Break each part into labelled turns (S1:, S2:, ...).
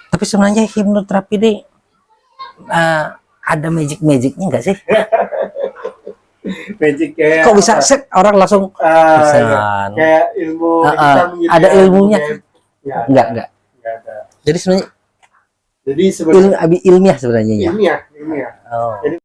S1: Tapi sebenarnya hipnoterapi ini ada magic-magicnya nggak sih?
S2: Magic kayak
S1: Kok bisa set orang langsung
S2: ya, kayak ilmu hitam gitu
S1: ada
S2: ya,
S1: ilmunya?
S2: ya,
S1: Enggak.
S2: Nggak ada.
S1: Jadi sebenarnya
S2: Jadi sebenarnya
S1: ilmiah sebenarnya ya.
S2: ilmiah.
S1: Oh.
S2: Jadi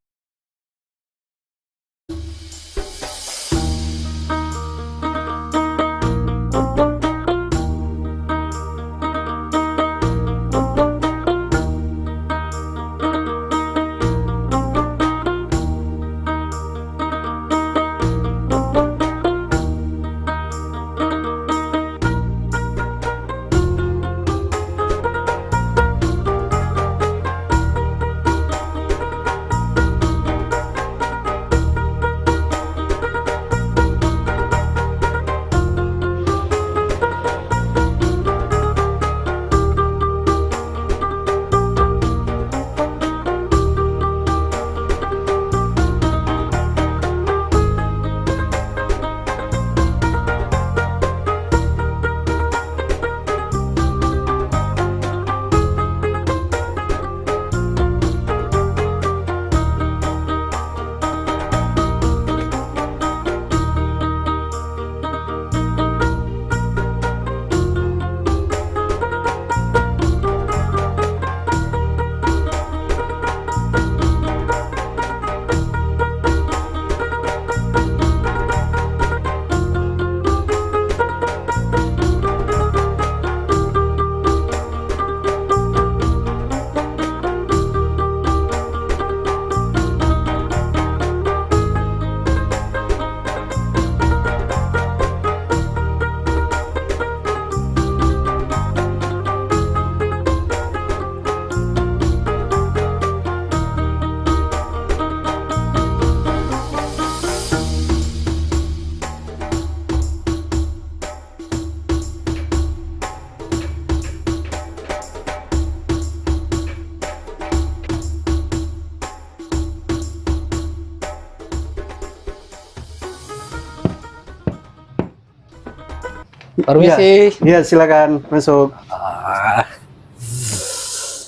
S1: Permisi.
S2: Iya, silakan masuk.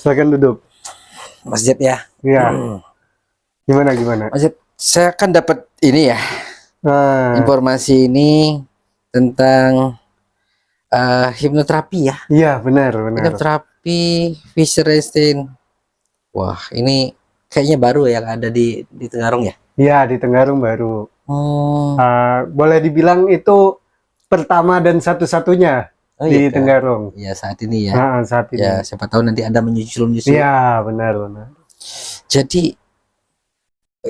S2: Silakan duduk.
S1: Masjid ya.
S2: Iya. Gimana?
S1: Masjid, saya kan dapat ini ya, informasi ini tentang hipnoterapi ya.
S2: Iya, benar.
S1: Hipnoterapi Fischer-Einstein. Wah, ini kayaknya baru yang ada di Tenggarong ya.
S2: Iya, di Tenggarong baru.
S1: Oh.
S2: Boleh dibilang itu pertama dan satu-satunya di Tenggarong.
S1: Ya, saat ini ya.
S2: Saat ini.
S1: Ya, siapa tahu nanti ada menyusul.
S2: Iya, benar.
S1: Jadi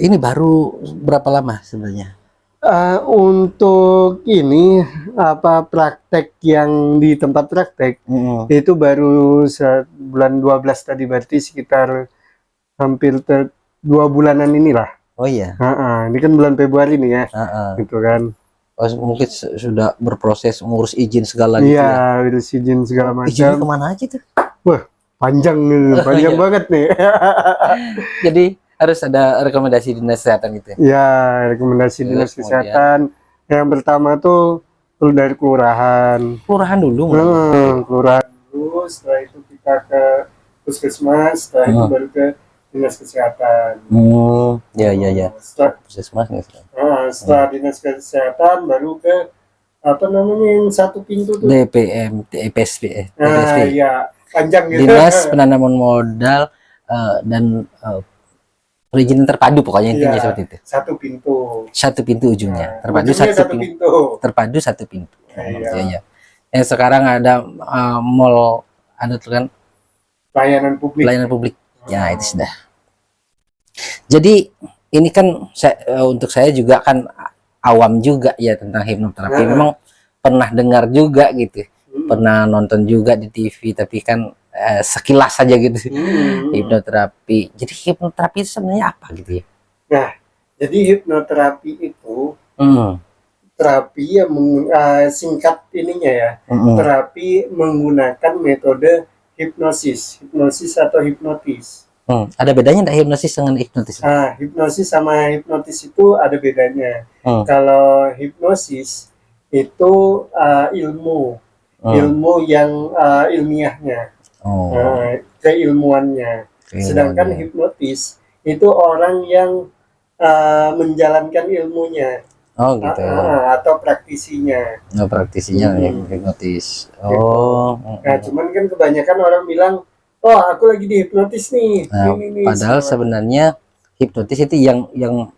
S1: ini baru berapa lama sebenarnya?
S2: Untuk ini praktek yang di tempat praktek itu baru bulan 12 tadi, berarti sekitar hampir 2 bulanan inilah.
S1: Oh iya.
S2: Ini kan bulan Februari nih ya. Gitu kan.
S1: Oh, mungkin sudah berproses ngurus izin segala gitu
S2: ya. Iya, urus izin segala macam.
S1: Izinnya kemana aja tuh?
S2: Wah, panjang banget nih.
S1: Jadi harus ada rekomendasi dinas kesehatan gitu.
S2: Ya, rekomendasi dinas kesehatan. Yang pertama tuh dari kelurahan.
S1: Kelurahan dulu.
S2: Kelurahan dulu, setelah itu kita ke puskesmas, setelah itu baru ke dinas kesehatan.
S1: Ya.
S2: Setelah
S1: puskesmas.
S2: Setelah dinas kesehatan baru ke yang satu pintu tuh.
S1: DPM, DPSP.
S2: Ya, panjang gitu.
S1: Dinas Penanaman Modal dan perizinan terpadu, pokoknya intinya seperti itu. Satu pintu ujungnya. Terpadu satu pintu. Terpadu satu pintu. Iya. Yang sekarang ada mall, ada tuh kan
S2: pelayanan publik.
S1: Ya, itu sudah. Jadi ini kan untuk saya juga kan awam juga ya tentang hipnoterapi. Memang pernah dengar juga gitu. Pernah nonton juga di TV, tapi kan sekilas saja gitu. Hipnoterapi. Jadi hipnoterapi itu sebenarnya apa gitu ya?
S2: Nah, jadi hipnoterapi itu terapi yang singkat ininya ya. Terapi menggunakan metode hipnosis atau hipnotis.
S1: Ada bedanya enggak hipnosis dengan hipnotis?
S2: Hipnosis sama hipnotis itu ada bedanya. Kalau hipnosis itu ilmu. ilmu yang ilmiahnya,
S1: Oh,
S2: keilmuannya. Sedangkan
S1: ilmunya.
S2: hipnotis itu orang yang menjalankan ilmunya,
S1: Oh gitu.
S2: atau praktisinya.
S1: Nggak praktisinya
S2: Mm-mm.
S1: hipnotis.
S2: Gitu.
S1: Oh.
S2: Nah, cuman kan kebanyakan orang bilang, oh aku lagi dihipnotis nih,
S1: Nah,
S2: ini nih
S1: padahal
S2: segala macam.
S1: sebenarnya hipnotis itu yang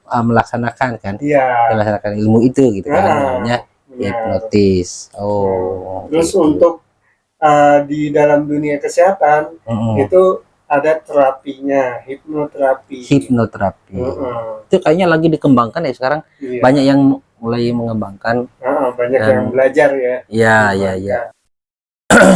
S1: melaksanakan kan,
S2: Iya,
S1: yang melaksanakan ilmu itu gitu kan, namanya
S2: benar.
S1: hipnotis.
S2: Nah,
S1: Oh,
S2: terus
S1: gitu.
S2: untuk di dalam dunia kesehatan
S1: Mm-mm.
S2: itu ada terapinya, hipnoterapi.
S1: Hipnoterapi.
S2: Heeh.
S1: Itu kayaknya lagi dikembangkan ya sekarang.
S2: Iya.
S1: Banyak yang mulai mengembangkan
S2: Banyak
S1: dan
S2: yang belajar ya.
S1: ya ya
S2: Dikembangkan.
S1: ya.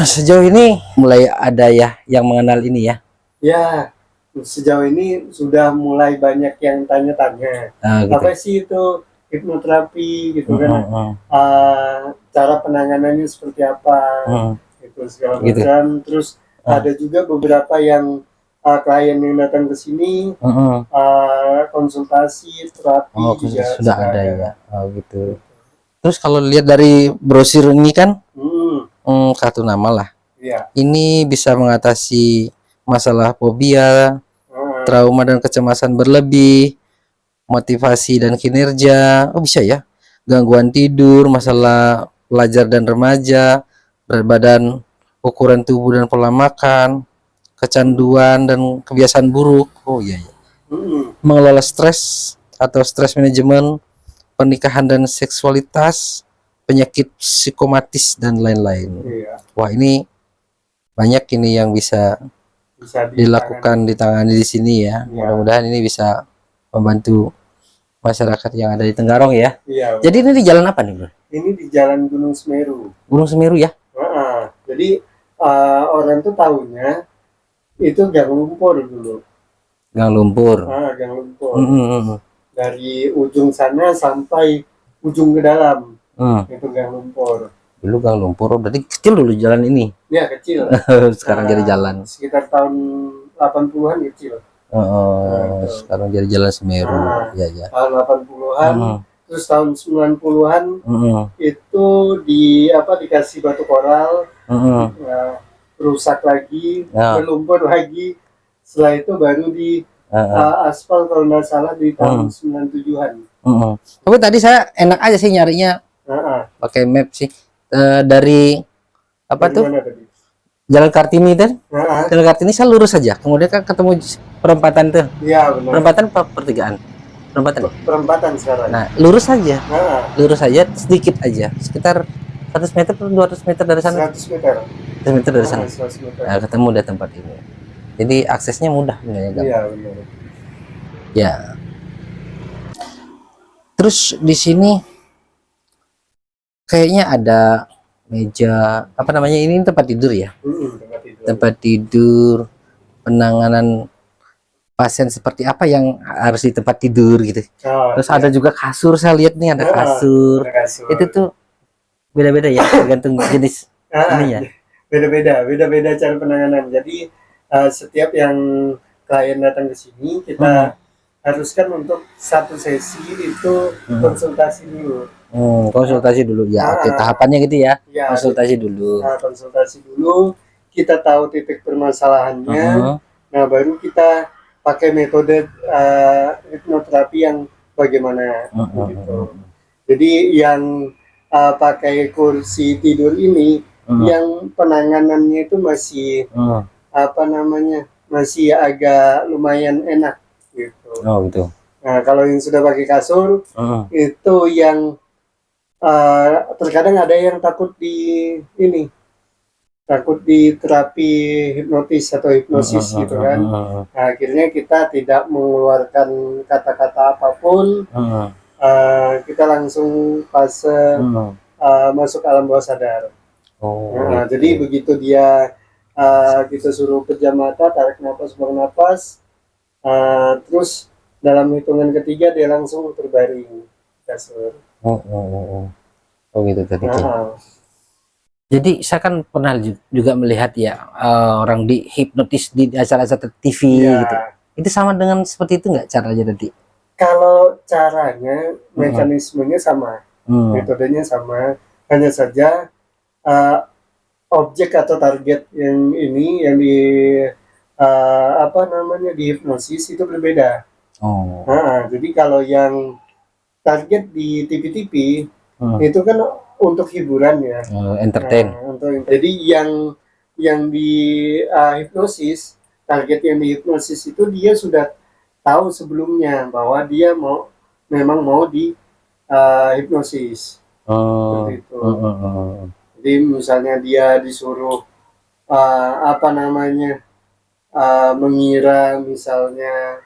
S1: Sejauh ini mulai ada ya yang mengenal ini ya.
S2: Ya, sejauh ini sudah mulai banyak yang tanya-tanya,
S1: Nah, gitu.
S2: apa sih itu hipnoterapi gitu kan?
S1: Mm-mm.
S2: Cara penanganannya seperti apa,
S1: Mm.
S2: itu segala
S1: Gitu.
S2: macam. Terus ada juga beberapa yang klien yang datang ke sini
S1: Mm-mm.
S2: konsultasi terapi
S1: Oh,
S2: juga
S1: sudah ada ya. Oh, gitu. Terus kalau lihat dari brosur ini kan, satu nama lah.
S2: Iya.
S1: Ini bisa mengatasi masalah fobia, trauma dan kecemasan berlebih, motivasi dan kinerja. Oh, bisa ya. Gangguan tidur, masalah pelajar dan remaja, berat badan, ukuran tubuh dan pola makan, kecanduan dan kebiasaan buruk. Oh iya, iya. Mengelola stres atau stres manajemen, pernikahan dan seksualitas, penyakit psikomatis dan lain-lain.
S2: Iya.
S1: Wah, ini banyak ini yang bisa dilakukan ditangani di sini ya. Mudah-mudahan ini bisa membantu masyarakat yang ada di Tenggarong ya.
S2: Iya.
S1: Jadi ini di jalan apa nih, Bro?
S2: Ini di Jalan Gunung Semeru.
S1: Gunung Semeru ya?
S2: Jadi orang tuh tahunya itu Gang Lumpur dulu.
S1: Gang Lumpur.
S2: Gang Lumpur. Dari ujung sana sampai ujung ke dalam. Itu Gang Lumpur.
S1: Dulu Gang Lumpur berarti kecil dulu jalan ini.
S2: Ya, kecil.
S1: Sekarang jadi jalan.
S2: Sekitar tahun 80-an kecil.
S1: Sekarang jadi Jalan Semeru. Ya, ya.
S2: Tahun 80-an. Terus tahun 90-an itu dikasih batu koral, rusak lagi, berlumpur lagi. Setelah itu baru di aspal kalau nggak salah di tahun 97-an.
S1: Tapi tadi saya enak aja sih nyarinya pakai map sih. Dari apa tuh? Jalan Kartini kan? Jalan Kartini saya lurus saja. Kemudian kan ketemu perempatan tuh.
S2: Iya, benar.
S1: Perempatan apa pertigaan? Perempatan.
S2: Perempatan sekarang.
S1: Nah, lurus saja. Lurus saja sedikit aja. Sekitar 100 meter atau 200 meter dari sana.
S2: 100 meter.
S1: 100 meter dari sana.
S2: 100 meter.
S1: Nah, ketemu di tempat ini. Jadi aksesnya mudah sebenarnya.
S2: Iya, benar.
S1: Ya. Terus di sini kayaknya ada meja apa namanya, ini tempat tidur ya? Tempat tidur, penanganan pasien seperti apa yang harus di tempat tidur gitu. Terus ada juga kasur, saya lihat nih ada kasur. Itu tuh beda-beda ya tergantung jenis ininya.
S2: Beda-beda cara penanganan. Jadi setiap yang klien datang ke sini kita haruskan untuk satu sesi itu konsultasi dulu.
S1: Konsultasi dulu ya. Oke, tahapannya gitu ya. Konsultasi dulu.
S2: Konsultasi dulu, kita tahu titik permasalahannya. Nah, baru kita pakai metode hipnoterapi yang bagaimana gitu. Jadi yang pakai kursi tidur ini yang penanganannya itu masih masih agak lumayan enak gitu.
S1: Oh gitu.
S2: Nah, kalau yang sudah pakai kasur itu yang terkadang ada yang takut di terapi hipnotis atau hipnosis gitu kan. Nah, akhirnya kita tidak mengeluarkan kata-kata apapun, kita langsung fase masuk alam bawah sadar. Nah,
S1: gitu.
S2: jadi begitu dia kita suruh pejam mata, tarik nafas, buang nafas, terus dalam hitungan ketiga dia langsung terbaring kasur.
S1: Oh gitu tadi. Jadi saya kan pernah juga melihat ya orang di hipnotis di acara-acara TV gitu. Itu sama dengan seperti itu nggak caranya tadi?
S2: Kalau caranya, mekanismenya sama, metodenya sama, hanya saja objek atau target yang ini yang di apa namanya di hipnosis itu berbeda.
S1: Oh.
S2: Nah, jadi kalau yang target di TV-TV itu kan untuk hiburan ya,
S1: Entertain.
S2: jadi yang di hipnosis, target yang di hipnosis itu dia sudah tahu sebelumnya bahwa dia memang mau di hipnosis. Seperti itu. Jadi misalnya dia disuruh apa namanya mengira, misalnya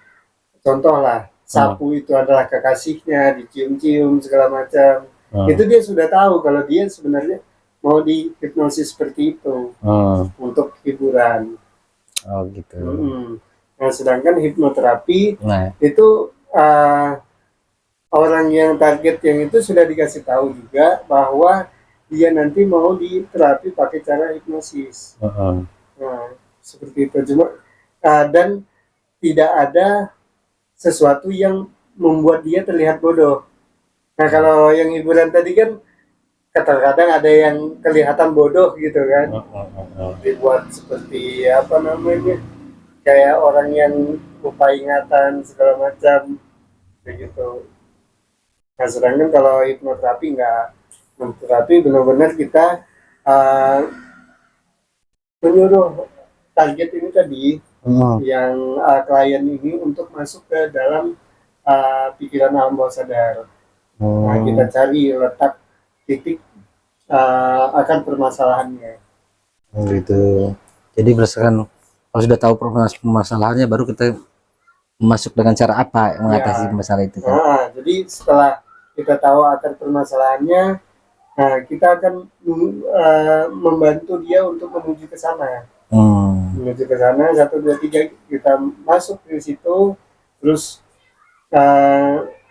S2: contoh lah sapu itu adalah kekasihnya, dicium-cium segala macam. Itu dia sudah tahu kalau dia sebenarnya mau di hipnosis seperti itu untuk hiburan.
S1: Oh gitu.
S2: Nah, sedangkan hipnoterapi itu orang yang target yang itu sudah dikasih tahu juga bahwa dia nanti mau diterapi pakai cara hipnosis. Nah, seperti itu. Cuma dan tidak ada sesuatu yang membuat dia terlihat bodoh. Nah, kalau yang hiburan tadi kan kadang-kadang ada yang kelihatan bodoh gitu kan, dibuat seperti apa namanya, kayak orang yang lupa ingatan segala macam begitu. Nah, sedangkan kalau hipnoterapi enggak, hipnoterapi benar-benar kita menyuruh target ini tadi, yang klien ini untuk masuk ke dalam pikiran alam bawah sadar. Nah, kita cari letak titik akan permasalahannya.
S1: Gitu. Jadi berdasarkan kalau sudah tahu permasalahannya, baru kita masuk dengan cara apa mengatasi masalah itu kan?
S2: Nah, jadi setelah kita tahu akar permasalahannya, nah kita akan membantu dia untuk menuju ke sana. Menuju ke sana, 1, 2, 3 kita masuk di situ, terus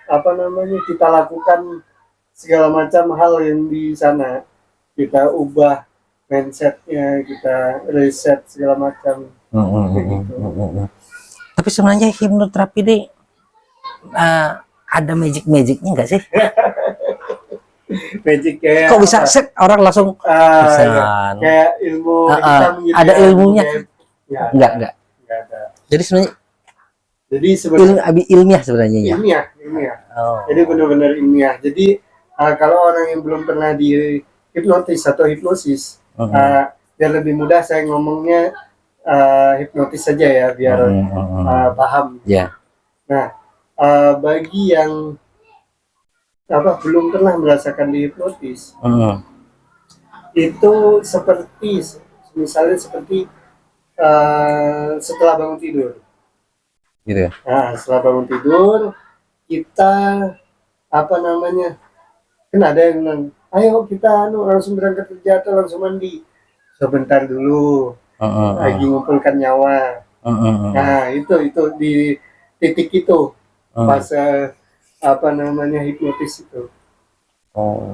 S2: apa namanya, kita lakukan segala macam hal yang di sana, kita ubah mindsetnya, kita reset segala macam.
S1: Tapi sebenarnya hipnoterapi ini ada magic-magicnya nggak sih?
S2: Magic kayak
S1: kok bisa set orang langsung
S2: kayak ilmu hitam gitu,
S1: ada ilmunya? Enggak
S2: ada.
S1: Jadi sebenarnya
S2: ilmiah
S1: sebenarnya ya.
S2: Ilmiah. Jadi benar-benar ilmiah. Jadi kalau orang yang belum pernah di hipnotis atau hipnosis, biar lebih mudah saya ngomongnya hipnotis saja ya, biar paham. Nah, bagi yang belum pernah merasakan di hipnotis, itu seperti misalnya seperti setelah bangun tidur.
S1: Gitu ya?
S2: Nah, setelah bangun tidur kita apa namanya, kan ada yang bilang, ayo kita langsung berangkat kerja atau langsung mandi. Sebentar dulu, lagi ngumpulkan nyawa. Nah, itu di titik itu fase apa namanya hipnotis itu.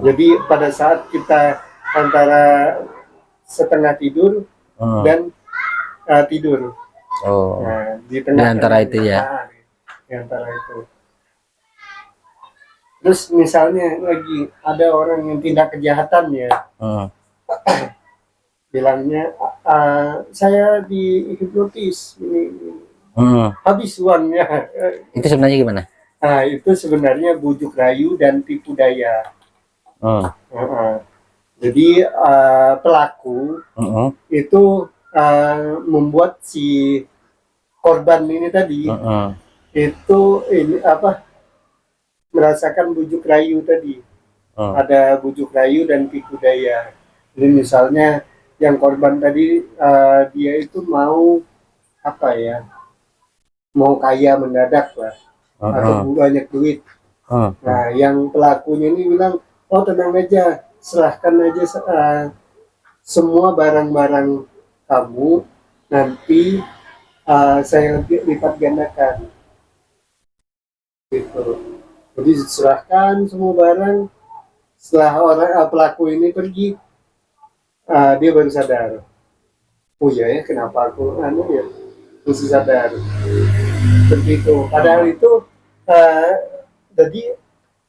S2: Jadi pada saat kita antara setengah tidur dan tidur. Nah, di
S1: antara itu ya.
S2: Di antara itu. Terus misalnya lagi ada orang yang tindak kejahatan ya, bilangnya saya di hipnotis ini. Habis uangnya.
S1: Itu sebenarnya gimana?
S2: Nah, itu sebenarnya bujuk rayu dan tipu daya. Jadi pelaku itu membuat si korban ini tadi itu merasakan bujuk rayu tadi. Ada bujuk rayu dan tipu daya. Jadi misalnya yang korban tadi dia itu mau mau kaya mendadak lah, atau banyak duit. Nah, yang pelakunya ini bilang, oh tenang aja, serahkan aja semua barang-barang kamu, nanti saya lipat gandakan. Gitu. Jadi serahkan semua barang. Setelah pelaku ini pergi, dia baru sadar, oh ya kenapa aku mesti sadar. Begitu. Padahal itu jadi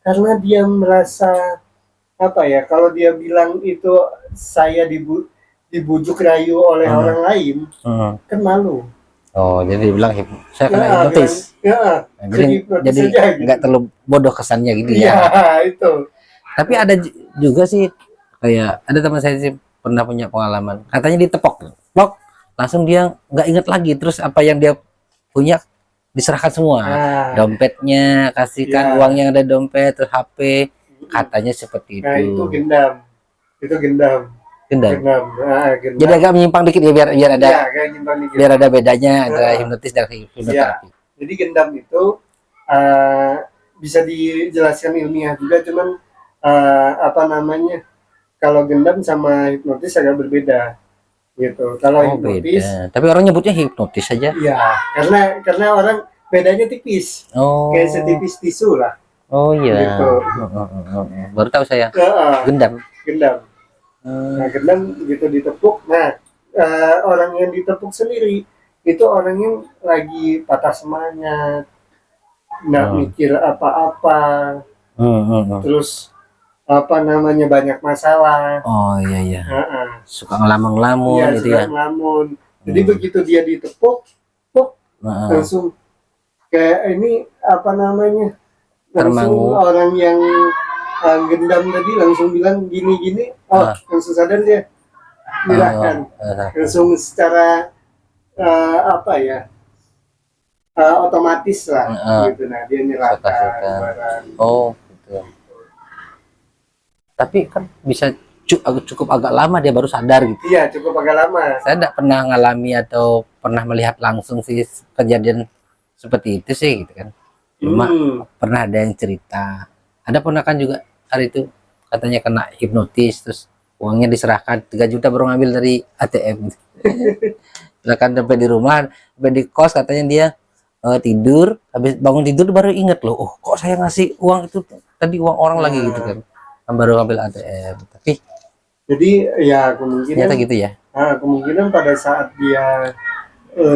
S2: karena dia merasa kalau dia bilang itu saya dibujuk rayu oleh orang lain, kan malu.
S1: Oh, jadi dibilang saya kena hipnotis.
S2: Ya,
S1: jadi nggak terlalu bodoh kesannya gitu ya.
S2: Itu.
S1: Tapi ada juga sih, kayak ada teman saya sih pernah punya pengalaman, katanya ditepok, langsung dia nggak ingat lagi, terus apa yang dia punya diserahkan semua, dompetnya kasihkan, uang yang ada dompet, terus HP, katanya seperti itu.
S2: Nah, itu gendam.
S1: Gendam.
S2: Gendam.
S1: Jadi agak menyimpang dikit ya, biar ada biar ada bedanya antara hipnotis dan hipnoterapi.
S2: Jadi gendam itu bisa dijelaskan ilmiah juga, cuman apa namanya, kalau gendam sama hipnotis agak berbeda gitu. Kalau hipnotis
S1: beda. Tapi orang nyebutnya hipnotis saja.
S2: Iya, karena orang bedanya tipis. Kayak setipis tisu lah.
S1: Oh iya. Gitu. Baru tahu saya. Gendam.
S2: Nah, gendam gitu ditepuk. Nah, orang yang ditepuk sendiri itu orang yang lagi patah semangat, nggak mikir apa-apa, terus apa namanya, banyak masalah.
S1: Oh iya. Suka ngelamun gitu ya.
S2: Ngelamun. Jadi begitu dia ditepuk, langsung kayak ini apa namanya, langsung orang yang gendam tadi langsung bilang gini, langsung sadar dia, gerakan, langsung secara apa ya, otomatis lah gitu. Nah, dia nyerahkan.
S1: Gitu. Tapi kan bisa cukup agak lama dia baru sadar gitu.
S2: Iya, cukup agak lama.
S1: Saya tidak pernah ngalami atau pernah melihat langsung sih kejadian seperti itu sih gitu kan. Cuma pernah ada yang cerita, ada ponakan juga hari itu katanya kena hipnotis, terus uangnya diserahkan 3 juta baru ngambil dari ATM. Silakan sampai di rumah, sampai di kos, katanya dia tidur, habis bangun tidur baru inget loh, kok saya ngasih uang itu tadi uang orang lagi gitu kan, baru ngambil ATM. Tapi
S2: jadi ya kemungkinan
S1: gitu ya.
S2: Kemungkinan pada saat dia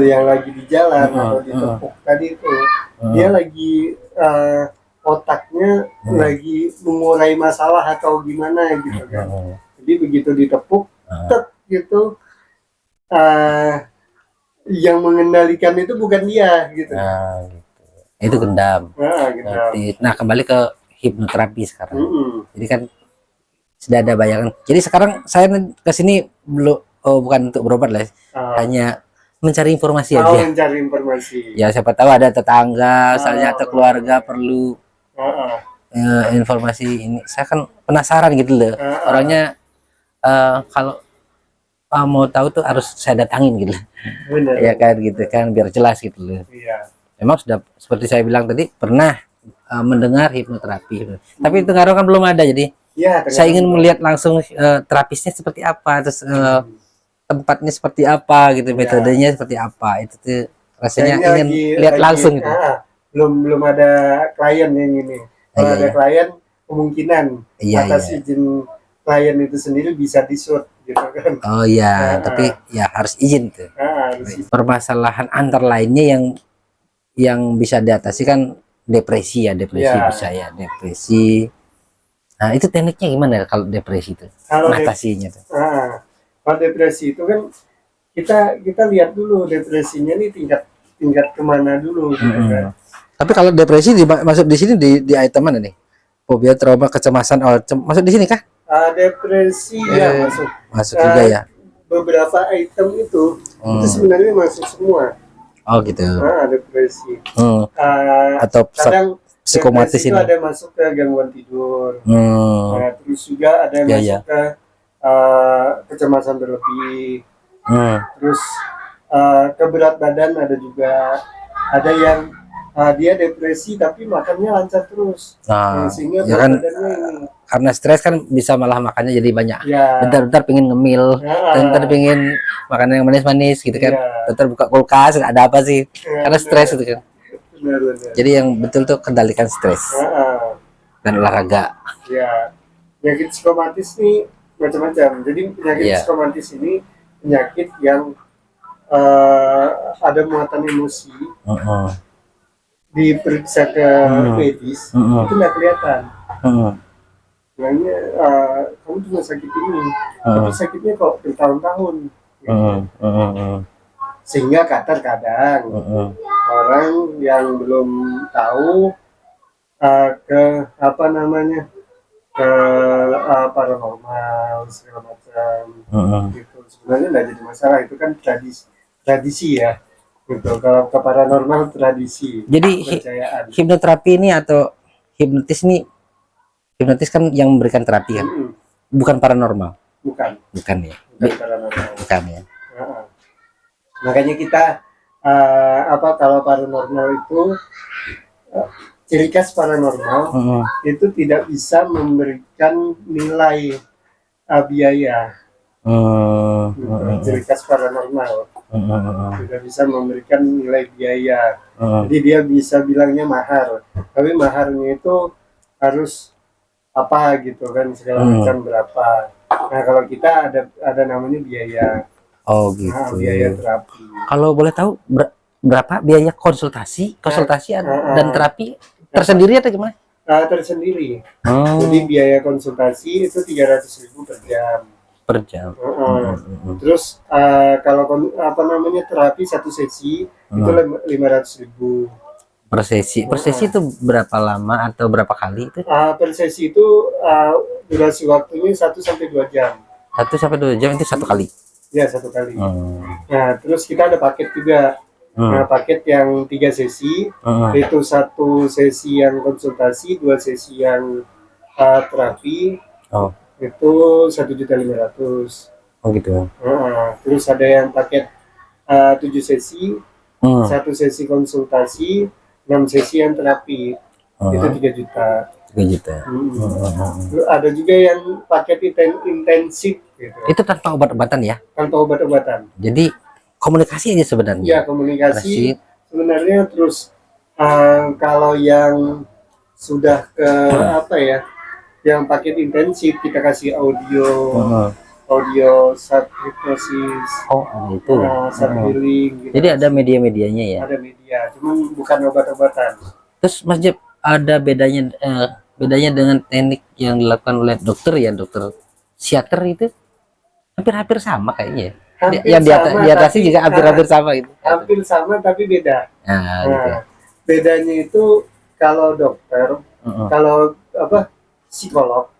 S2: yang lagi di jalan atau ditepuk tadi itu, dia lagi otaknya lagi mengurai masalah atau gimana gitu kan. Jadi begitu ditepuk, gitu, yang mengendalikan itu bukan dia gitu.
S1: Gitu. Itu gendam. Nah, kembali ke hipnoterapi sekarang. Jadi kan sudah ada bayangan. Jadi sekarang saya ke sini belum, bukan untuk berobat lah, hanya mencari informasi aja.
S2: Mencari informasi.
S1: Ya, siapa tahu ada tetangga, misalnya atau keluarga perlu informasi ini. Saya kan penasaran gitu loh. Orangnya kalau mau tahu tuh harus saya datangin gitu.
S2: Bener.
S1: Ya kan gitu kan, biar jelas gitu loh.
S2: Iya.
S1: Memang sudah seperti saya bilang tadi, pernah mendengar hipnoterapi. Tapi di Tenggarong kan belum ada, jadi saya ingin melihat langsung terapisnya seperti apa, terus tempatnya seperti apa gitu, metodenya seperti apa. Itu tuh rasanya ingin lihat langsung gitu.
S2: Belum ada klien yang ini. Kalau ada klien, kemungkinan atas izin klien itu sendiri bisa di-shoot gitu kan.
S1: Oh iya, tapi ya harus izin tuh. Permasalahan antar lainnya yang bisa diatasi kan depresi ya, bisa ya, depresi. Nah, itu tekniknya gimana kalau depresi itu? Mengatasinya tuh.
S2: Kalau depresi itu kan kita lihat dulu depresinya nih tingkat kemana dulu gitu kan.
S1: Tapi kalau depresi masuk di sini di item mana nih? Fobia, trauma, kecemasan, masuk di sini kah?
S2: Depresi ya masuk
S1: juga ya.
S2: Beberapa item itu sebenarnya masuk semua.
S1: Oh gitu.
S2: Depresi.
S1: Atau
S2: kadang
S1: psikomatis ini.
S2: Ada masuk ke gangguan tidur. Terus juga ada yang masuk ke kecemasan berlebih. Terus ke berat badan ada juga. Ada yang dia depresi tapi makannya lancar terus. Sehingga
S1: ya kan, karena stres kan bisa malah makannya jadi banyak. Bentar-bentar pengen ngemil, bentar pengen makanan yang manis-manis gitu kan. Bentar buka kulkas, ada apa sih? Karena stres itu kan.
S2: Benar.
S1: Jadi yang betul tuh kendalikan stres dan olahraga.
S2: Ya, penyakit psikomatis nih macam-macam. Jadi penyakit psikomatis ini penyakit yang ada muatan emosi. Diperiksa ke medis itu nggak kelihatan. Bilangnya kamu cuma sakit ini, tapi sakitnya kok bertahun-tahun. Sehingga kadang orang yang belum tahu ke apa namanya ke paranormal segala macam gitu, sebenarnya nggak jadi masalah, itu kan tradisi ya gitu. Kalau ke paranormal tradisi,
S1: Jadi
S2: kepercayaan.
S1: hipnoterapi ini atau hipnotis kan yang memberikan terapi kan, bukan paranormal.
S2: Bukan
S1: ya
S2: paranormal.
S1: bukan ya.
S2: Makanya kita kalau paranormal itu ciri khas paranormal itu tidak bisa memberikan nilai biaya. Ciri khas paranormal tidak bisa memberikan nilai biaya. Jadi dia bisa bilangnya mahar, tapi maharnya itu harus apa gitu kan, segala macam berapa. Nah kalau kita ada namanya biaya.
S1: Oh gitu.
S2: Nah, biaya terapi.
S1: Kalau boleh tahu berapa biaya konsultasi dan terapi tersendiri atau gimana?
S2: Tersendiri. Jadi biaya konsultasi itu 300.000 per jam.
S1: Per jam.
S2: Terus kalau terapi satu sesi itu 500.000.
S1: Per sesi itu berapa lama atau berapa kali itu?
S2: Per sesi itu durasi waktunya 1 sampai 2 jam.
S1: 1 sampai 2 jam itu satu kali.
S2: Ya, satu kali. Nah, terus kita ada paket juga. Nah, paket yang 3 sesi, itu 1 sesi yang konsultasi, 2 sesi yang terapi. Itu 1.500.000.
S1: Oh gitu.
S2: Terus ada yang paket 7 sesi, 1 sesi konsultasi, 6 sesi yang terapi. Itu 3 juta.
S1: 3 juta.
S2: Ada juga yang paket intensif gitu.
S1: Itu tanpa obat-obatan ya?
S2: Tanpa obat-obatan.
S1: Jadi komunikasi aja sebenarnya.
S2: Ya, komunikasi sebenarnya. Terus kalau yang sudah ke yang paket intensif, kita kasih audio sub hipnosis.
S1: Ada itu.
S2: Sub healing gitu.
S1: Jadi ada media-medianya ya?
S2: Ada media, cuman bukan obat-obatan.
S1: Terus Mas Jeb, ada bedanya dengan teknik yang dilakukan oleh dokter psikiater itu hampir sama kayaknya. Yang di atasnya juga hampir sama gitu.
S2: Hampir sama tapi beda.
S1: Gitu.
S2: Bedanya itu kalau dokter, kalau psikolog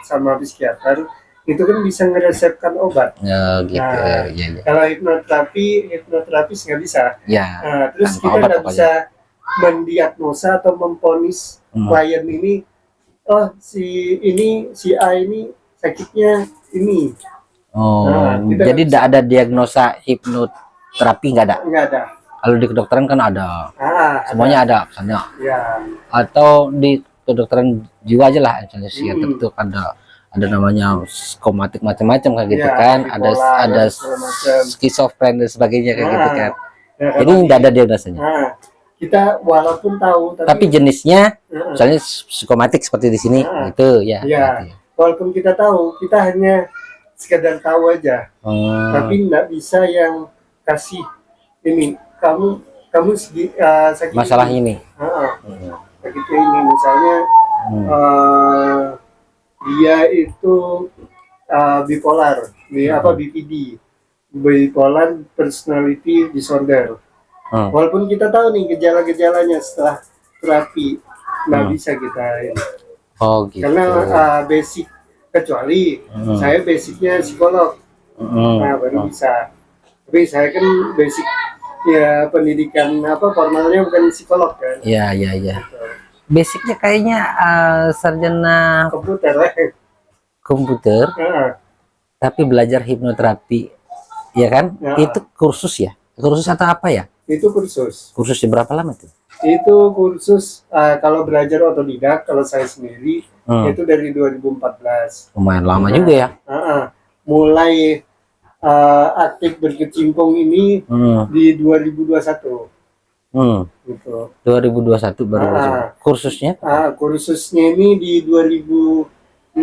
S2: sama psikiater itu kan bisa ngeresepkan obat.
S1: Gitu. Ya.
S2: Kalau hipnoterapis nggak bisa.
S1: Ya.
S2: Terus kita nggak bisa mendiagnosa atau memvonis klien ini, si A ini sakitnya ini. Jadi tidak ada diagnosa hipnoterapi, nggak ada. Nggak ada.
S1: Kalau di kedokteran kan ada. Semuanya ada misalnya.
S2: Ya.
S1: Atau di kedokteran jiwa aja lah, misalnya psikiater itu ada namanya psikomatik macam-macam kayak gitu kan, ada skizofren dan sebagainya kayak gitu kan. Jadi tidak ada diagnosanya.
S2: Kita walaupun tahu
S1: tapi jenisnya misalnya psikomatik seperti di sini itu ya.
S2: Walaupun kita tahu, kita hanya sekedar tahu aja. Tapi nggak bisa yang kasih ini kamu sakit
S1: masalah ini.
S2: Sakit ini misalnya dia itu bipolar, BPD, bipolar personality disorder. Walaupun kita tahu nih gejala-gejalanya setelah terapi, nggak bisa kita ini.
S1: Gitu.
S2: Karena basic, kecuali saya basicnya psikolog, nah baru bisa. Tapi saya kan basic ya pendidikan formalnya bukan psikolog kan.
S1: Iya. Gitu. Basicnya kayaknya sarjana komputer, tapi belajar hipnoterapi, ya kan? Itu kursus ya? Kursus atau apa ya?
S2: Itu kursus.
S1: Kursusnya berapa lama tuh?
S2: Itu kursus kalau belajar otodidak, kalau saya sendiri itu dari 2014.
S1: Lumayan lama juga ya.
S2: Mulai aktif berkecimpung ini di 2021. Gitu.
S1: 2021 baru kursusnya?
S2: Kursusnya ini di 2022.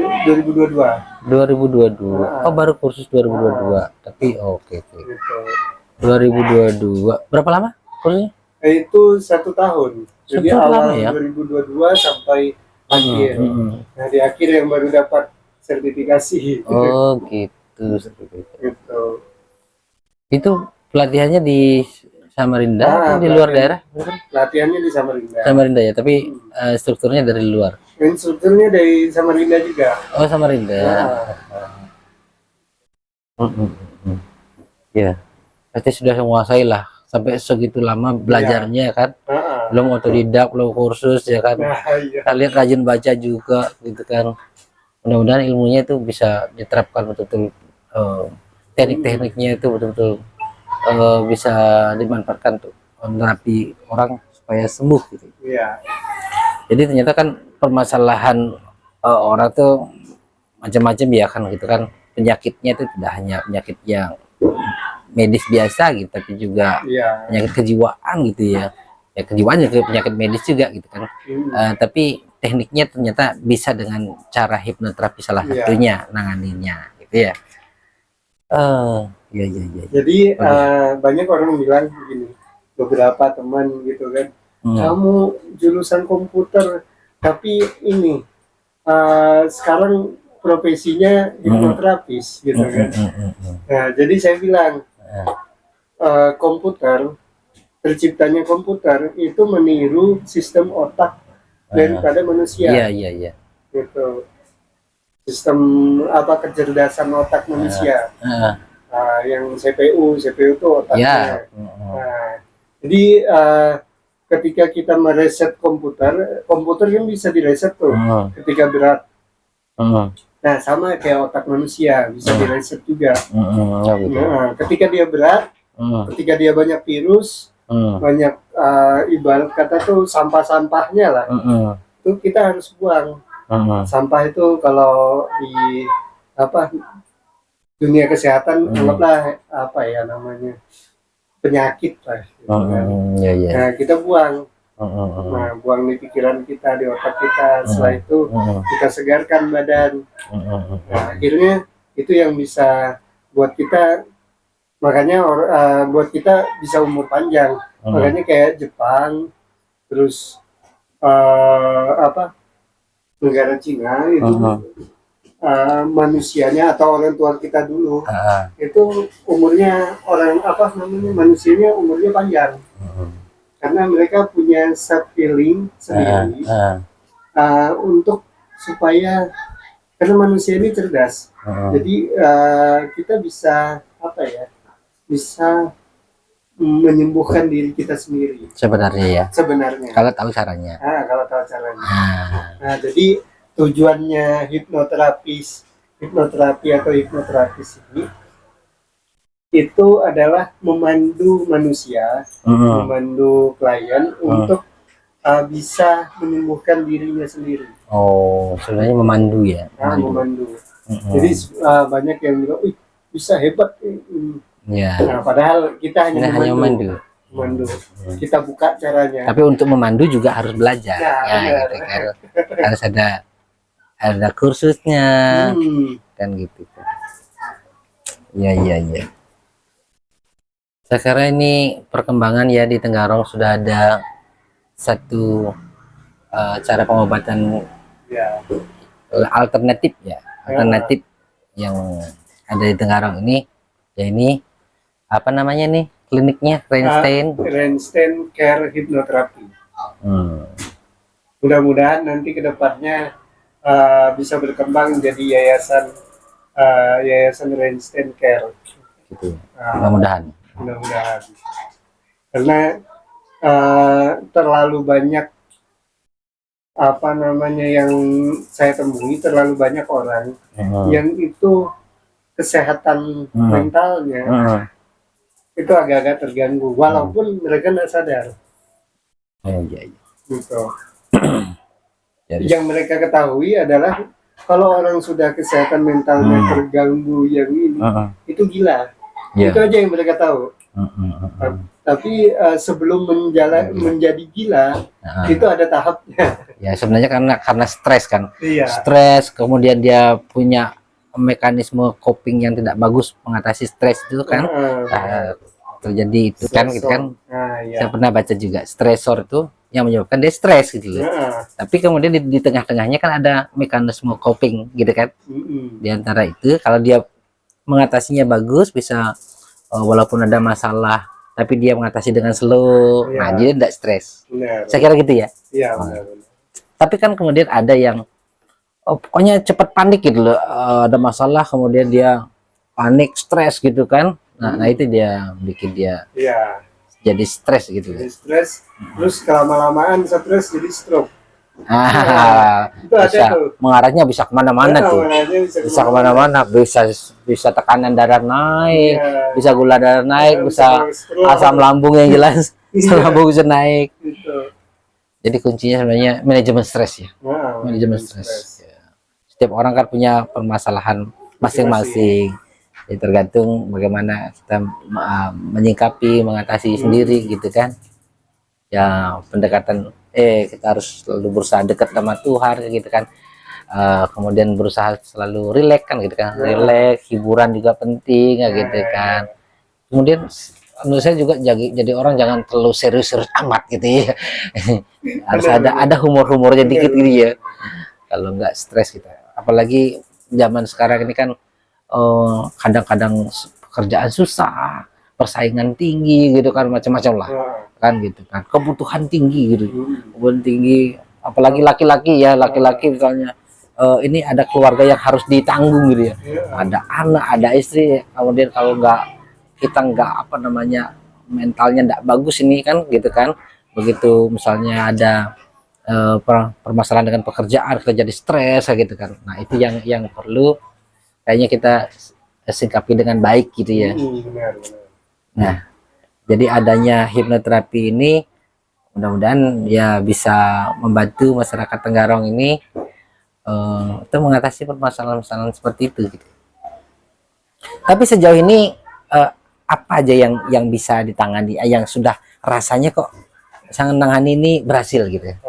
S1: 2022. Baru kursus 2022. Tapi oke. Gitu. 2022 berapa lama kursnya?
S2: Itu 1 tahun. Jadi awal
S1: ya?
S2: 2022 sampai akhir. Nah di akhir yang baru dapat sertifikasi.
S1: Oh gitu.
S2: Gitu.
S1: Itu pelatihannya di Samarinda atau di luar daerah?
S2: Latihannya di Samarinda.
S1: Samarinda ya, tapi strukturnya dari luar.
S2: Instrukturnya dari Samarinda juga.
S1: Oh Samarinda. Ya, pasti sudah menguasai lah sampai segitu lama belajarnya kan. Belum otodidak, belum kursus ya kan. Kalian rajin baca juga gitu kan. Mudah-mudahan ilmunya itu bisa diterapkan betul-betul, teknik-tekniknya itu betul-betul bisa dimanfaatkan untuk menerapi orang supaya sembuh gitu.
S2: Iya.
S1: Jadi ternyata kan permasalahan orang tuh macam-macam ya kan gitu kan, penyakitnya itu tidak hanya penyakit yang medis biasa gitu, tapi juga penyakit kejiwaan gitu ya. Ya kejiwaan juga penyakit medis juga gitu kan. Tapi tekniknya ternyata bisa dengan cara hipnoterapi salah satunya nanganinya gitu ya. Iya.
S2: Jadi banyak orang bilang begini, beberapa teman gitu kan, kamu jurusan komputer tapi ini sekarang profesinya hipnoterapis gitu kan. Nah jadi saya bilang komputer, terciptanya komputer itu meniru sistem otak daripada manusia.
S1: Iya.
S2: Gitu. Sistem kecerdasan otak manusia. Yang CPU itu otaknya. Jadi ketika kita mereset komputer kan bisa direset tuh ketika berat. Nah sama kayak otak manusia bisa direset juga. Ketika dia berat, ketika dia banyak virus, banyak ibarat kata tuh sampah-sampahnya lah, itu kita harus buang. Sampah itu kalau di dunia kesehatan anggaplah namanya penyakit lah gitu kan. Nah kita buang, buang di pikiran kita, di otak kita. Setelah itu kita segarkan badan. Nah, akhirnya itu yang bisa buat kita, makanya buat kita bisa umur panjang. Makanya kayak Jepang, terus negara Cina itu manusianya atau orang tua kita dulu itu umurnya manusianya umurnya panjang karena mereka punya self healing sendiri untuk supaya, karena manusia ini cerdas, jadi kita bisa bisa menyembuhkan diri kita sendiri sebenarnya kalau tahu caranya. Nah jadi tujuannya hipnoterapi atau hipnoterapis ini itu adalah memandu manusia, memandu klien untuk bisa menyembuhkan dirinya sendiri.
S1: Oh, sebenarnya memandu ya?
S2: Memandu. Jadi banyak yang bilang, wih bisa hebat. Nah, padahal kita hanya memandu. Kita buka caranya.
S1: Tapi untuk memandu juga harus belajar. Gitu, harus ada kursusnya, kan gitu. Iya. Sekarang ini perkembangan ya di Tenggarong sudah ada satu cara pengobatan alternatif yang ada di Tenggarong ini, ya ini apa namanya nih kliniknya,
S2: Reinstein Care Hypnotherapy. Mudah-mudahan nanti kedepannya bisa berkembang menjadi yayasan Reinstein Care.
S1: Gitu. Mudah-mudahan.
S2: Karena terlalu banyak yang saya temui, terlalu banyak orang yang itu kesehatan mentalnya itu agak-agak terganggu walaupun mereka tidak sadar. Gitu. Yang mereka ketahui adalah kalau orang sudah kesehatan mentalnya terganggu yang ini itu gila. Itu aja yang mereka tahu. Tapi sebelum menjadi gila itu ada tahapnya.
S1: Ya sebenarnya karena stres kan. Stres, kemudian dia punya mekanisme coping yang tidak bagus mengatasi stres itu kan. Terjadi itu kan gitu kan. Saya pernah baca juga stresor itu yang menyebabkan dia stres gitu loh.
S2: Nah,
S1: Tapi kemudian di tengah-tengahnya kan ada mekanisme coping gitu kan. Di antara itu kalau dia mengatasinya bagus, bisa walaupun ada masalah tapi dia mengatasi dengan slow, nah
S2: Iya.
S1: jadi tidak stres.
S2: benar.
S1: Saya kira gitu ya.
S2: Iya, benar.
S1: Tapi kan kemudian ada yang pokoknya cepat panik gitu loh, ada masalah kemudian dia panik, stres gitu kan. Nah itu dia bikin dia
S2: Iya,
S1: jadi stres gitu
S2: jadi
S1: ya.
S2: stres, terus kelama-lamaan stres jadi stroke. Itu ada
S1: Bisa
S2: tuh.
S1: mengarahnya bisa kemana-mana tuh.
S2: Mengarahnya
S1: Bisa kemana-mana, bisa tekanan darah naik,
S2: Iya.
S1: bisa gula darah naik, bisa
S2: kolesterol.
S1: asam lambung yang jelas, asam
S2: Iya.
S1: lambung bisa naik.
S2: Gitu.
S1: Jadi kuncinya sebenarnya manajemen stres ya.
S2: Nah,
S1: Manajemen stres. Ya. Setiap orang kan punya permasalahan masing-masing. Ya, tergantung bagaimana kita menyikapi, mengatasi sendiri gitu kan. Ya pendekatan kita harus selalu berusaha dekat sama Tuhan gitu kan. Kemudian berusaha selalu rileks kan gitu kan. Rileks, hiburan juga penting ya gitu kan. Kemudian menurut saya juga jadi orang jangan terlalu serius-serius amat gitu ya. Harus ada humor-humornya dikit gitu ya. Kalau nggak stres kita. Apalagi zaman sekarang ini kan kadang-kadang pekerjaan susah, persaingan tinggi gitu kan, macam-macam lah kan gitu kan, kebutuhan tinggi gitu, kebutuhan tinggi, apalagi laki-laki ya, laki-laki misalnya ini ada keluarga yang harus ditanggung gitu ya, ada anak, ada istri, kemudian kalau kita nggak apa namanya mentalnya nggak bagus ini kan gitu kan, begitu misalnya ada permasalahan dengan pekerjaan kita jadi stres gitu kan. Nah itu yang perlu kayaknya kita singkapi dengan baik gitu ya. Nah jadi adanya hipnoterapi ini mudah-mudahan ya bisa membantu masyarakat Tenggarong ini untuk mengatasi permasalahan-permasalahan seperti itu gitu. Tapi sejauh ini apa aja yang bisa ditangani, yang sudah rasanya kok sangat menangani ini berhasil gitu ya?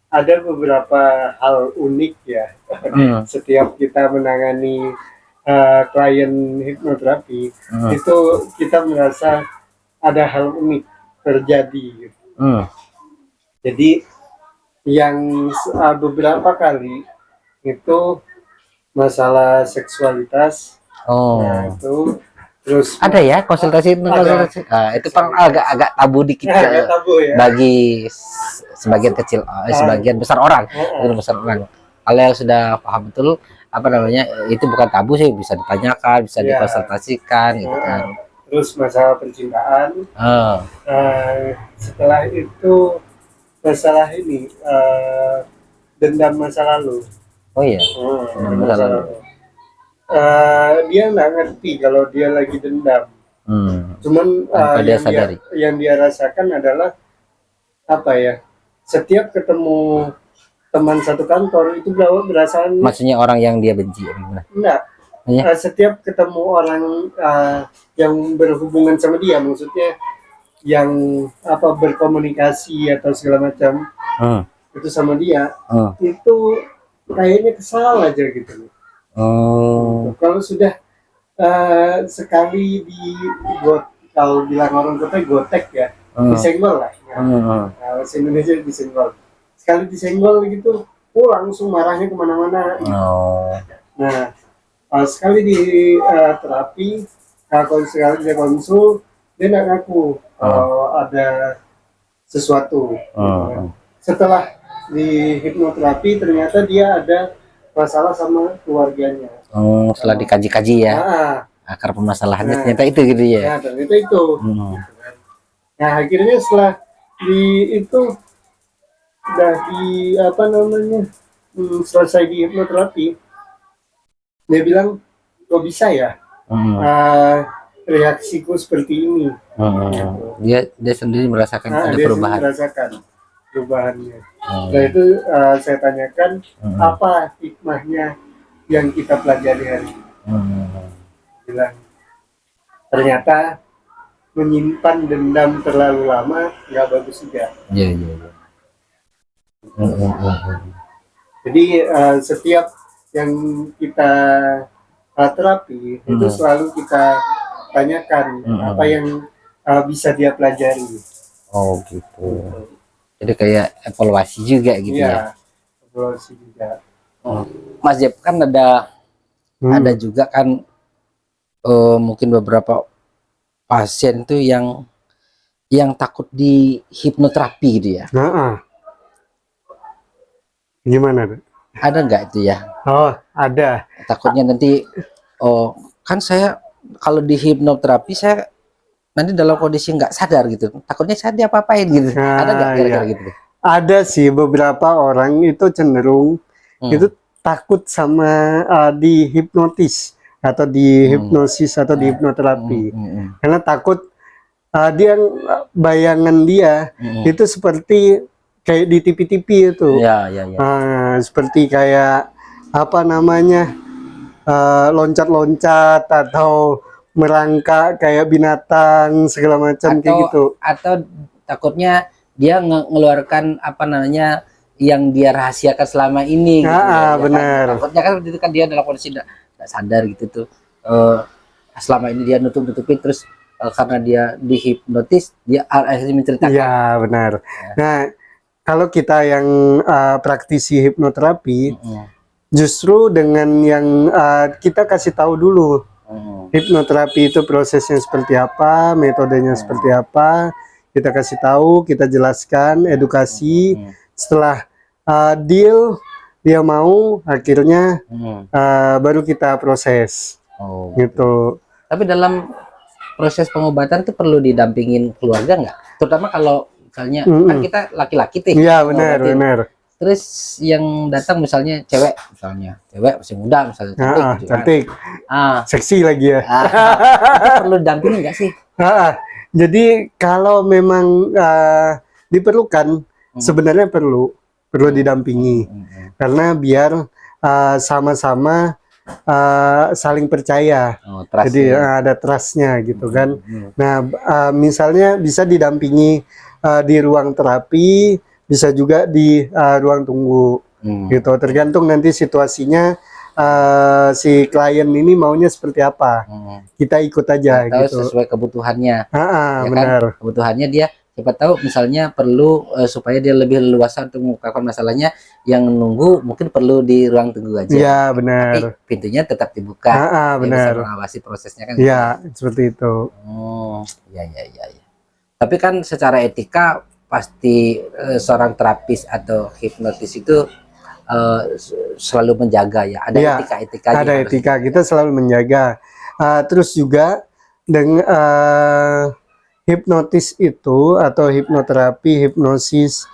S2: Ada beberapa hal unik ya. Setiap kita menangani klien hipnoterapi itu kita merasa ada hal unik terjadi. Jadi yang beberapa kali itu masalah seksualitas. Nah, itu terus
S1: ada ya konsultasi itu kan agak tabu dikit
S2: tabu, ya?
S1: Bagi sebagian kecil, sebagian besar orang. Kalau yang sudah paham betul apa namanya, itu bukan tabu sih, bisa ditanyakan, bisa dikonsultasikan gitu kan.
S2: Terus masalah percintaan, setelah itu masalah ini dendam masa lalu.
S1: Oh iya, dendam masa lalu.
S2: Dia nggak ngerti kalau dia lagi dendam. Cuman yang dia rasakan adalah apa ya? Setiap ketemu teman satu kantor itu berasa.
S1: Maksudnya orang yang dia benci?
S2: Enggak. Setiap ketemu orang yang berhubungan sama dia, maksudnya yang apa berkomunikasi atau segala macam itu sama dia, itu kayaknya kesal aja gitu. Kalau sudah sekali kalau bilang orang kota gotek ya, disenggol lah. Kalau Indonesia disenggol. Sekali disenggol gitu, langsung marahnya kemana-mana. Nah, sekali di terapi, sekali dia konsul, dia nggak ngaku ada sesuatu. Setelah di hipnoterapi ternyata dia ada masalah sama keluarganya.
S1: Setelah dikaji-kaji ya, akar permasalahannya ternyata itu gitu ya.
S2: Ternyata itu. Nah akhirnya setelah itu udah di apa namanya selesai di hipnoterapi, dia bilang kok bisa ya reaksiku seperti ini.
S1: Dia sendiri merasakan ada perubahan.
S2: Merasakan perubahannya. Nah itu saya tanyakan apa hikmahnya yang kita pelajari hari ini. Bilang ternyata menyimpan dendam terlalu lama nggak bagus juga.
S1: Iya.
S2: Jadi setiap yang kita terapi itu selalu kita tanyakan apa yang bisa dia pelajari.
S1: Oh gitu. Jadi kayak evaluasi juga gitu ya.
S2: Iya, evaluasi juga.
S1: Mas Jeb, kan ada juga kan mungkin beberapa pasien tuh yang takut di hipnoterapi gitu ya.
S2: Gimana tuh?
S1: Ada nggak itu ya?
S2: Oh, ada.
S1: Takutnya nanti, oh kan saya kalau di hipnoterapi saya nanti dalam kondisi nggak sadar gitu. Takutnya saya diapa-apain gitu. Ada nggak kira-kira
S2: Iya.
S1: gitu?
S2: Ada sih beberapa orang itu cenderung itu takut sama dihipnotis atau dihipnosis atau dihipnoterapi. Karena takut dia bayangan dia itu seperti kayak di TV-TV itu.
S1: Ya.
S2: Seperti kayak apa namanya? Loncat-loncat atau merangkak kayak binatang segala macam kayak gitu.
S1: Atau takutnya dia ngeluarkan apa namanya yang dia rahasiakan selama ini gitu ya,
S2: benar.
S1: Kan? Takutnya kan itu kan dia dalam kondisi nggak sadar gitu tuh, selama ini dia nutup-nutupin terus karena dia dihipnotis dia akhirnya menceritakan.
S2: Ya benar. Nah kalau kita yang praktisi hipnoterapi justru dengan yang kita kasih tahu dulu hipnoterapi itu prosesnya seperti apa, metodenya seperti apa, kita kasih tahu, kita jelaskan, edukasi. Setelah deal dia mau, akhirnya baru kita proses. Gitu.
S1: Tapi dalam proses pengobatan itu perlu didampingin keluarga nggak? Terutama kalau misalnya kan kita laki-laki tuh.
S2: Iya benar.
S1: Terus yang datang misalnya cewek masih muda misalnya
S2: cantik, seksi lagi ya.
S1: Itu perlu dampingin nggak sih?
S2: Jadi kalau memang diperlukan, sebenarnya perlu didampingi, karena biar sama-sama saling percaya. Jadi ada trustnya gitu kan. Nah misalnya bisa didampingi di ruang terapi, bisa juga di ruang tunggu gitu, tergantung nanti situasinya si klien ini maunya seperti apa. Kita ikut aja gitu
S1: sesuai kebutuhannya.
S2: benar.
S1: Kan? Kebutuhannya dia siapa tahu misalnya perlu supaya dia lebih leluasa untuk mengungkapkan masalahnya, yang nunggu mungkin perlu di ruang tunggu aja.
S2: Iya benar.
S1: Tapi pintunya tetap dibuka.
S2: Benar.
S1: Bisa mengawasi prosesnya kan.
S2: Iya seperti itu.
S1: Ya. Tapi kan secara etika pasti seorang terapis atau hipnotis itu selalu menjaga ya. Ada etika-etika.
S2: Ada etika, kita selalu menjaga. Terus juga dengan hipnotis itu atau hipnoterapi, hipnosis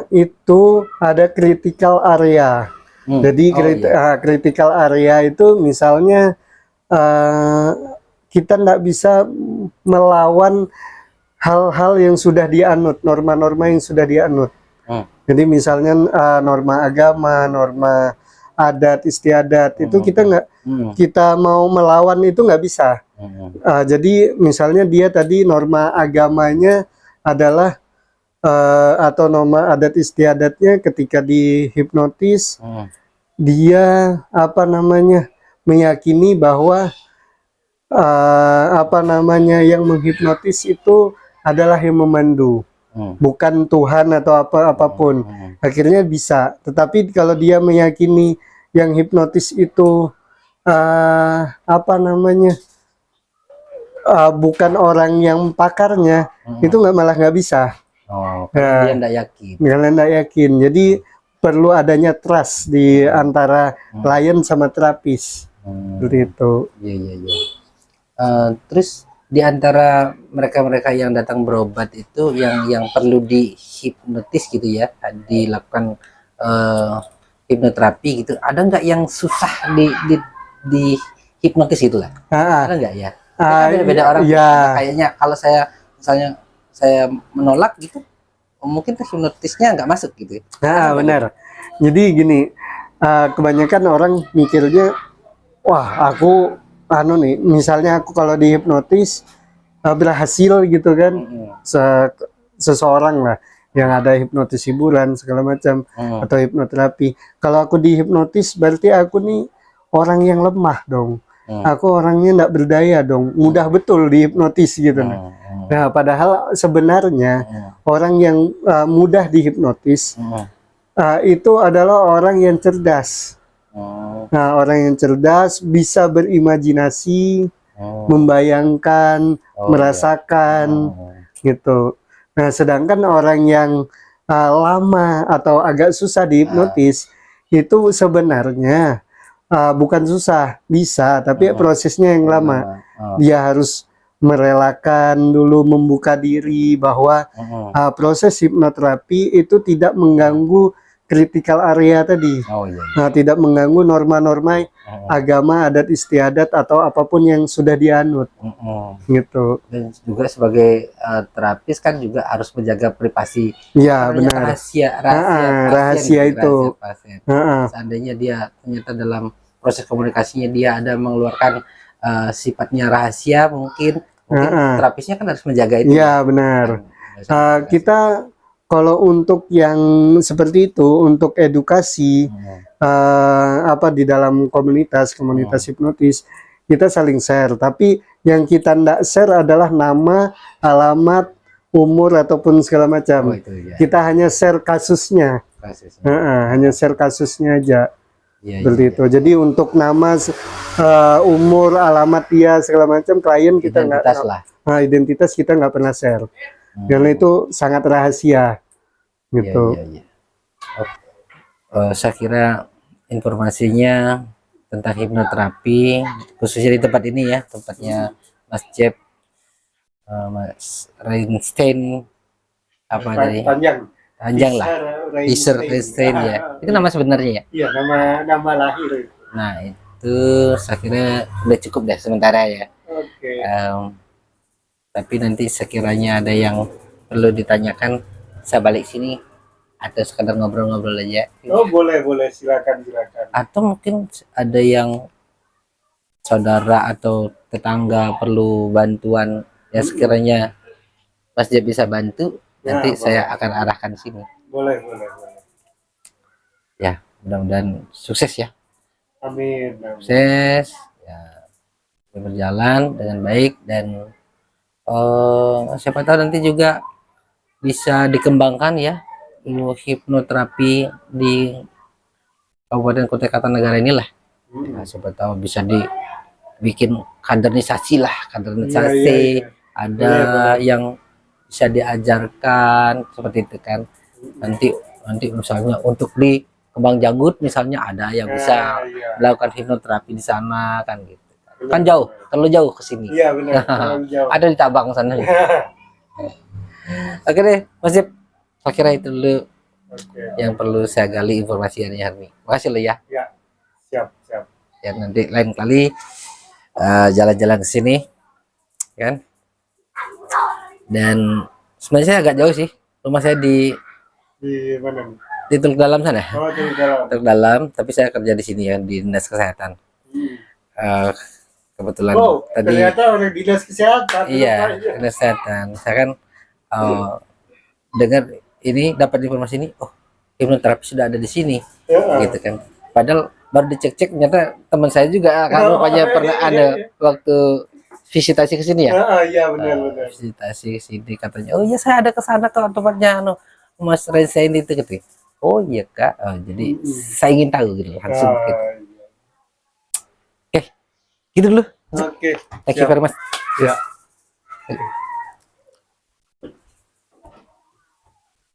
S2: itu ada critical area. Jadi critical area itu misalnya kita tidak bisa melawan hal-hal yang sudah dianut, norma-norma yang sudah dianut. Jadi misalnya norma agama, norma adat istiadat itu kita nggak, kita mau melawan itu nggak bisa. Jadi misalnya dia tadi norma agamanya adalah atau norma adat istiadatnya ketika dihipnotis dia apa namanya meyakini bahwa apa namanya yang menghipnotis itu adalah yang memandu, bukan Tuhan atau apapun. Akhirnya bisa. Tetapi kalau dia meyakini yang hipnotis itu apa namanya bukan orang yang pakarnya, itu malah nggak bisa.
S1: Dia nggak yakin.
S2: Nggak yakin. Jadi perlu adanya trust di antara klien sama terapis. Seperti itu.
S1: Iya. Terus di antara mereka-mereka yang datang berobat itu yang perlu dihipnotis gitu ya, dilakukan hipnoterapi gitu, ada nggak yang susah di hipnotis itulah? Ada nggak ya? Beda-beda orang. Kayaknya kalau saya misalnya saya menolak gitu, mungkin hipnotisnya nggak masuk gitu.
S2: Benar. Jadi gini, kebanyakan orang mikirnya, wah aku nih, misalnya aku kalau dihipnotis berhasil gitu kan, seseorang lah yang ada hipnotis hiburan segala macam atau hipnoterapi. Kalau aku dihipnotis berarti aku nih orang yang lemah dong. Aku orangnya nggak berdaya dong, mudah betul dihipnotis gitu. Nah, padahal sebenarnya orang yang mudah dihipnotis itu adalah orang yang cerdas. Nah, orang yang cerdas bisa berimajinasi, membayangkan, merasakan, gitu. Nah, sedangkan orang yang lama atau agak susah dihipnotis itu sebenarnya bukan susah, bisa, tapi prosesnya yang lama. Dia harus merelakan dulu, membuka diri bahwa proses hipnoterapi itu tidak mengganggu critical area tadi. Nah, tidak mengganggu norma-norma agama, adat istiadat atau apapun yang sudah dianut. Gitu.
S1: Dan juga sebagai terapis kan juga harus menjaga privasi.
S2: Ya, benar.
S1: Rahasia
S2: itu.
S1: Seandainya dia ternyata dalam proses komunikasinya dia ada mengeluarkan sifatnya rahasia, mungkin terapisnya kan harus menjaga itu.
S2: Iya, benar. Kita kalau untuk yang seperti itu, untuk edukasi di dalam komunitas hipnotis, kita saling share. Tapi yang kita tidak share adalah nama, alamat, umur ataupun segala macam. Kita hanya share kasusnya. Hanya share kasusnya aja. Seperti itu. Jadi untuk nama, umur, alamat dia segala macam klien kita identitas kita nggak pernah share. Karena itu sangat rahasia. Gitu.
S1: Saya kira informasinya tentang hipnoterapi khususnya di tempat ini ya, tempatnya Mas Jeb, Mas Reinstein panjang lah, Iser Reinstein ya, itu nama sebenarnya ya?
S2: Iya, nama lahir.
S1: Nah, itu saya kira udah cukup deh sementara ya. Tapi nanti sekiranya ada yang perlu ditanyakan, saya balik sini atau sekedar ngobrol-ngobrol aja.
S2: Oh, boleh, silakan.
S1: Atau mungkin ada yang saudara atau tetangga perlu bantuan ya, sekiranya Mas Jeb bisa bantu, nanti saya akan arahkan sini.
S2: Boleh.
S1: Ya, mudah-mudahan sukses ya.
S2: Amin.
S1: Sukses ya, berjalan dengan baik, dan siapa tahu nanti juga bisa dikembangkan ya ilmu hipnoterapi di Kabupaten Kutai Kartanegara inilah. Nah, siapa tahu bisa dibikin kaderisasi lah, ada yang bisa diajarkan seperti itu kan. Nanti misalnya untuk di Kembang Janggut misalnya ada yang bisa melakukan hipnoterapi di sana kan gitu. Kan jauh, terlalu jauh ke sini.
S2: Iya, benar.
S1: Ada di Tabang sana. Oke deh, Mas Jeb. Saya kira itu dulu yang perlu saya gali informasi hari ini. Makasih lo ya.
S2: Ya, siap.
S1: Ya, nanti lain kali jalan-jalan ke sini kan. Dan sebenarnya saya agak jauh sih. Rumah saya di
S2: mana?
S1: Di Teluk Dalam sana.
S2: Oh,
S1: Teluk Dalam, tapi saya kerja di sini ya, di Dinas Kesehatan. Kebetulan tadi
S2: ternyata orang Dinas Kesehatan.
S1: Iya, Dinas Kesehatan. Saya kan dengar ini, dapat informasi ini, oh hipnoterapi sudah ada di sini, gitu kan. Padahal baru dicek-cek ternyata teman saya juga kan rupanya pernah ada waktu visitasi ke sini ya.
S2: Iya, benar.
S1: Visitasi ke sini katanya, oh iya saya ada ke sana tuh tempatnya Mas Reinstein itu gitu. Oh iya Kak, jadi saya ingin tahu gitu langsung gitu. Oke, gitu dulu.
S2: Oke.
S1: Thank you very much.
S2: Ya.